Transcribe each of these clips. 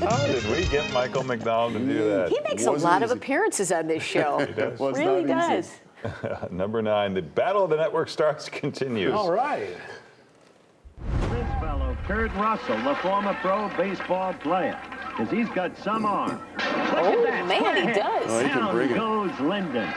How did we get Michael McDonald to do that? He makes a lot of appearances on this show. He does. Really does. Number 9, the battle of the network stars continues. All right. This fellow, Kurt Russell, the former pro baseball player, because he's got some arm. Oh, man, he does. Oh, he can bring it. Down goes Linden.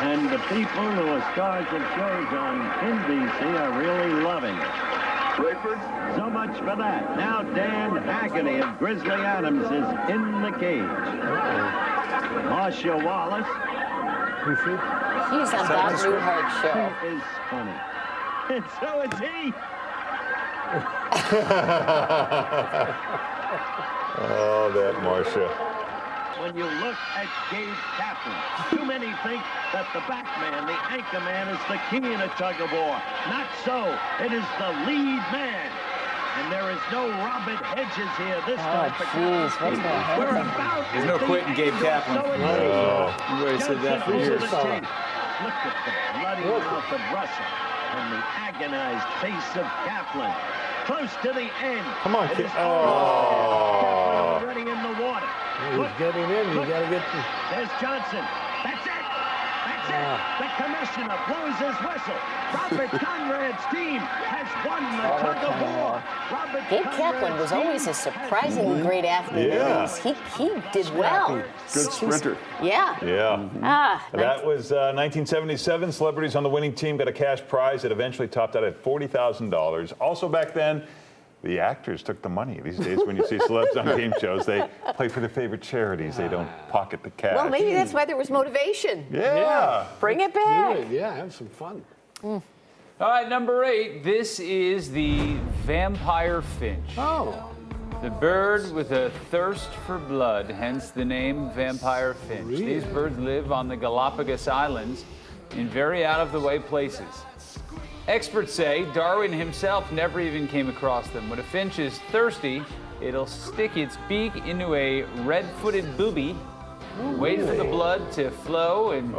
And the people who are stars of shows on NBC are really loving it. So much for that. Now Dan Haggerty of Grizzly Adams is in the cage. Marcia Wallace. He's on Bob Newhart's show. Is funny. And so is he. Oh, that Marcia. When you look at Gabe Kaplan, too many think that the backman, the anchor man, is the key in a tug-of-war. Not so. It is the lead man. And there is no Robert Hedges here this time. Jeez, what's going on? We're about There's no quitting Gabe Kaplan. You already said that for years. Look at the bloody mouth of Russell and the agonized face of Kaplan. Close to the end. Come on, kid. Oh. Already in the water. He's getting in. You got to get the... There's Johnson. That's it. That's it. The commissioner blows his whistle. Robert Conrad's team has won the tug-of-war. Gabe Kaplan was always a surprisingly great athlete. Yeah. He did well. Good sprinter. Yeah. Yeah. That was 1977. Celebrities on the winning team got a cash prize that eventually topped out at $40,000. Also back then, the actors took the money. These days, when you see celebs on game shows, they play for their favorite charities. They don't pocket the cash. Well, maybe that's why there was motivation. Yeah. Bring it back. Yeah, have some fun. All right, number 8. This is the vampire finch. Oh. The bird with a thirst for blood, hence the name vampire finch. Really? These birds live on the Galapagos Islands in very out-of-the-way places. Experts say Darwin himself never even came across them. When a finch is thirsty, it'll stick its beak into a red-footed booby, wait for the blood to flow, and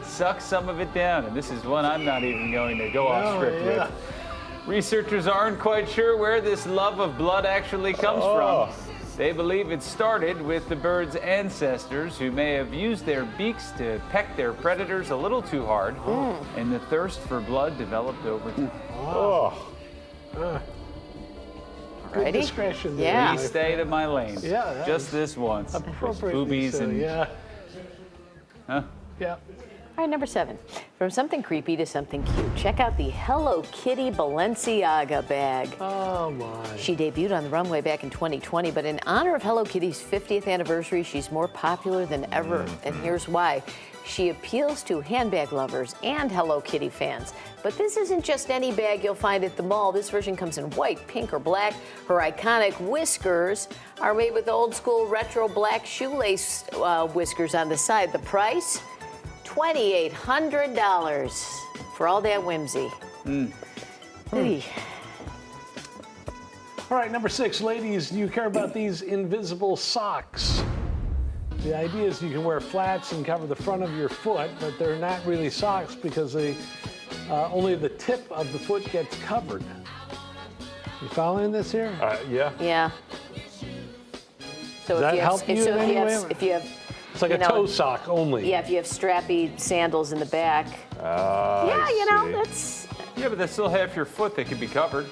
suck some of it down. And this is one I'm not even going to go off script with. Researchers aren't quite sure where this love of blood actually comes from. They believe it started with the bird's ancestors, who may have used their beaks to peck their predators a little too hard, and the thirst for blood developed over time. Good discretion there. Yeah. Please stay to my lane. Yeah, Just this once. Appropriately Boobies so, and yeah. Huh? Yeah. All right, number 7. From something creepy to something cute, check out the Hello Kitty Balenciaga bag. Oh, my. She debuted on the runway back in 2020, but in honor of Hello Kitty's 50th anniversary, she's more popular than ever, and here's why. She appeals to handbag lovers and Hello Kitty fans. But this isn't just any bag you'll find at the mall. This version comes in white, pink, or black. Her iconic whiskers are made with old school retro black shoelace whiskers on the side. The price? $2,800 for all that whimsy. Hey. All right, number 6, ladies, do you care about these invisible socks? The idea is you can wear flats and cover the front of your foot, but they're not really socks because they only the tip of the foot gets covered. You following this here? Yeah. Yeah. So Does that help you in any way? if you have, It's like a toe sock only. yeah, if you have strappy sandals in the back. Yeah, you know, that's, Yeah, but that's still half your foot that could be covered,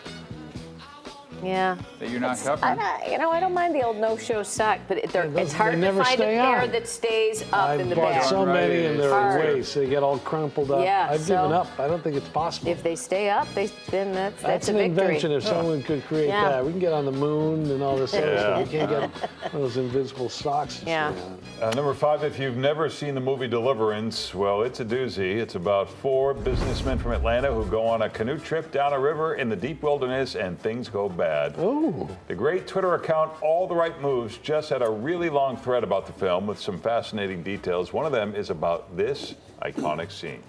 yeah. that you're not covering. I don't mind the old no-show sock, but it's hard to never find a stay pair on. that stays up in I've the bought back. so many and they're Hard. waste. They get all crumpled up. Yeah, I've so- given up. I don't think it's possible. If they stay up, then that's That's a an victory. invention if someone could create Yeah. that. We can get on the moon and all this other Yeah. stuff. We can't get those invisible socks. to Yeah. stay on. Number 5, if you've never seen the movie Deliverance, well, it's a doozy. It's about 4 businessmen from Atlanta who go on a canoe trip down a river in the deep wilderness and things go bad. Oh. The great Twitter account All the Right Moves just had a really long thread about the film with some fascinating details. One of them is about this iconic scene.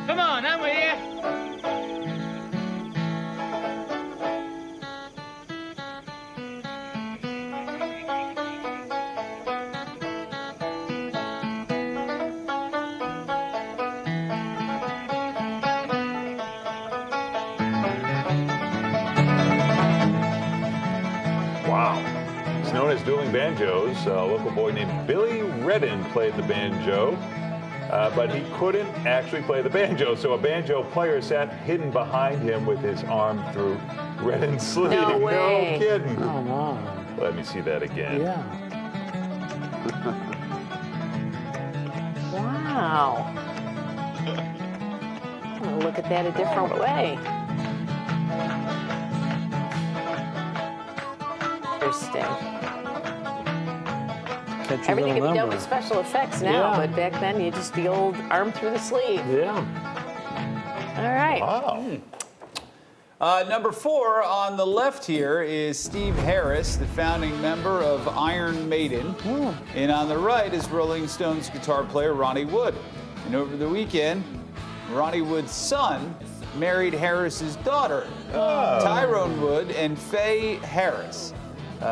Come on, I'm with you. Wow. It's known as dueling banjos. A local boy named Billy Redden played the banjo, but he couldn't actually play the banjo. So a banjo player sat hidden behind him with his arm through Redden's sleeve. No way. No kidding. Come on. Let me see that again. Yeah. Wow. I'm gonna look at that a different way. Interesting. Catch your Everything can little be done number. with special effects now, Yeah. but back then you just the old arm through the sleeve. Yeah. All right. Wow. Number 4 on the left here is Steve Harris, the founding member of Iron Maiden. And on the right is Rolling Stones guitar player Ronnie Wood. And over the weekend, Ronnie Wood's son married Harris's daughter, Tyrone Wood and Faye Harris.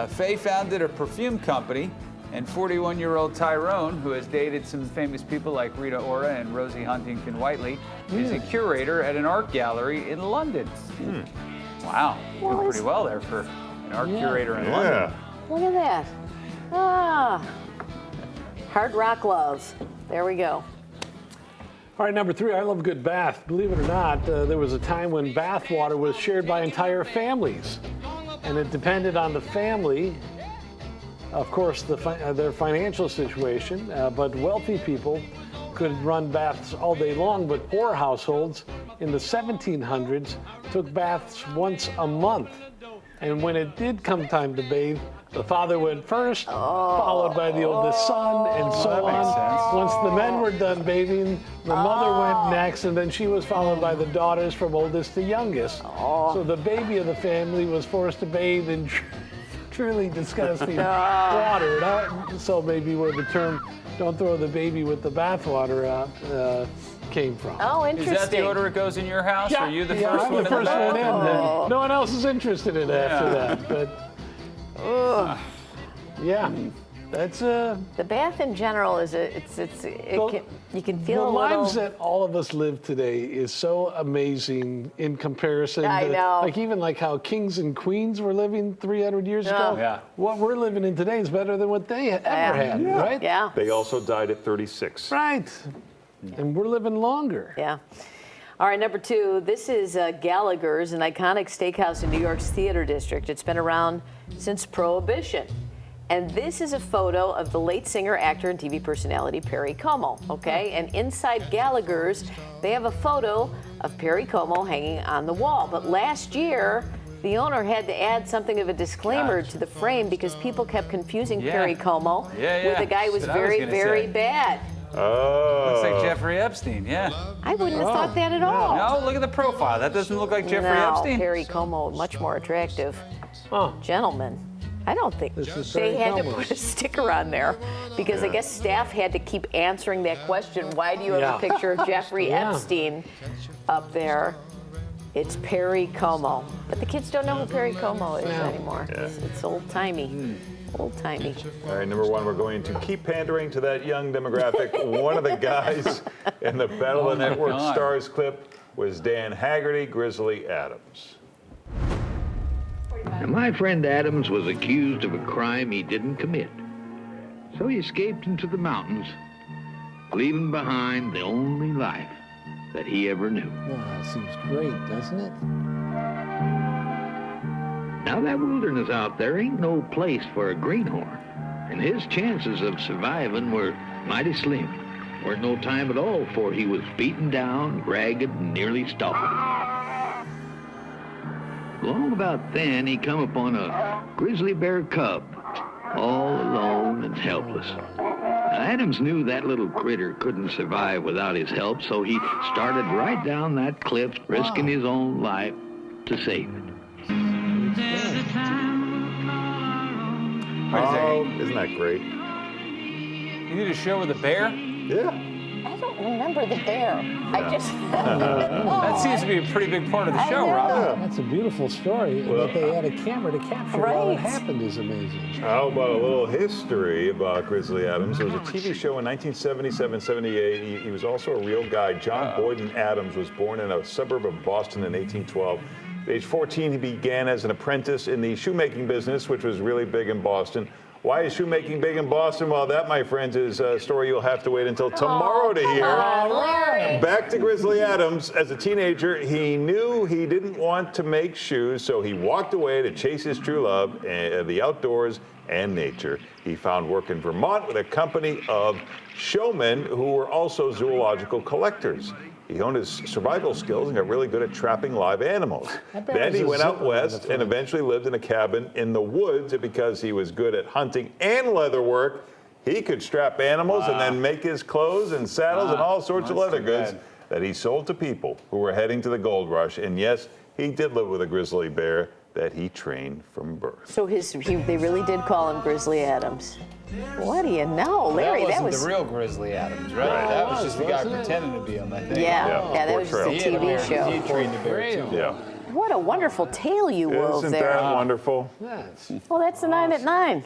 Faye founded a perfume company, and 41-year-old Tyrone, who has dated some famous people like Rita Ora and Rosie Huntington-Whiteley, is a curator at an art gallery in London. Wow, doing pretty well there for an art curator in London. Yeah. Look at that. Ah. Hard Rock Love. There we go. All right, number 3, I love a good bath. Believe it or not, there was a time when bath water was shared by entire families. And it depended on the family, of course, their financial situation, but wealthy people could run baths all day long, but poor households in the 1700s took baths once a month. And when it did come time to bathe, the father went first, followed by the oldest son, and so that makes on. sense. Once the men were done bathing, the mother went next, and then she was followed by the daughters from oldest to youngest. So the baby of the family was forced to bathe in truly disgusting water. So maybe where the term "don't throw the baby with the bathwater" out came from. Oh, Is interesting. that the order it goes in your house? Are you the Yeah, first I'm one the in first the one bath? in. No one else is interested in it after that. But yeah, that's The bath in general is you can feel the a little. lives that all of us live today is so amazing in comparison I to know. even how kings and queens were living 300 years ago. Yeah. What we're living in today is better than what they ever had, right? Yeah. They also died at 36. Right. And we're living longer. Yeah. All right, number 2, this is Gallagher's, an iconic steakhouse in New York's Theater District. It's been around since Prohibition. And this is a photo of the late singer, actor, and TV personality Perry Como, okay? And inside Gallagher's, they have a photo of Perry Como hanging on the wall. But last year, the owner had to add something of a disclaimer to the frame because people kept confusing Perry Como with a guy who was That's what I was very, gonna very say. bad. Oh. Looks like Jeffrey Epstein, yeah. I wouldn't have thought that at all. No, look at the profile. That doesn't look like Jeffrey no, Epstein. Perry Como, much more attractive gentleman. I don't think This is they Perry had to Como's. put a sticker on there because I guess staff had to keep answering that question. Why do you have a picture of Jeffrey Yeah. Epstein up there? It's Perry Como. But the kids don't know who Perry Como is anymore. It's old-timey. Old-timey. All right, number 1, we're going to keep pandering to that young demographic. One of the guys in the Battle of the Network God. Stars clip was Dan Haggerty, Grizzly Adams. Now, my friend Adams was accused of a crime he didn't commit. So he escaped into the mountains, leaving behind the only life that he ever knew. Oh, seems great, doesn't it? Now, that wilderness out there ain't no place for a greenhorn, and his chances of surviving were mighty slim. Weren't no time at all before he was beaten down, ragged, and nearly starved. Long about then, he come upon a grizzly bear cub, all alone and helpless. Now, Adams knew that little critter couldn't survive without his help, so he started right down that cliff, risking his own life to save it. Oh, isn't that great? You did a show with a bear? Yeah. I don't remember the bear. I just. That seems to be a pretty big part of the I show, know. Rob. That's a beautiful story. Well, that they had a camera to capture while it Right. happened is amazing. How about a little history about Grizzly Adams? There was a TV show in 1977-78. He was also a real guy. John Boyden Adams was born in a suburb of Boston in 1812. Age 14, he began as an apprentice in the shoemaking business, which was really big in Boston. Why is shoemaking big in Boston? Well, that, my friends, is a story you'll have to wait until tomorrow to hear. Back to Grizzly Adams. As a teenager, he knew he didn't want to make shoes, so he walked away to chase his true love, the outdoors and nature. He found work in Vermont with a company of showmen who were also zoological collectors. He honed his survival skills and got really good at trapping live animals. Then he went out west and eventually lived in a cabin in the woods, and because he was good at hunting and leather work, he could strap animals and then make his clothes and saddles and all sorts of leather goods that he sold to people who were heading to the gold rush. And yes, he did live with a grizzly bear that he trained from birth. So they really did call him Grizzly Adams. What do you know, Larry? That wasn't the real Grizzly Adams, right? That was just the guy pretending to be him, I think. Yeah, that was just a TV show. He trained the bear, too. Yeah. What a wonderful tale you wove Isn't there. that wonderful? Well, that's the 9 at 9.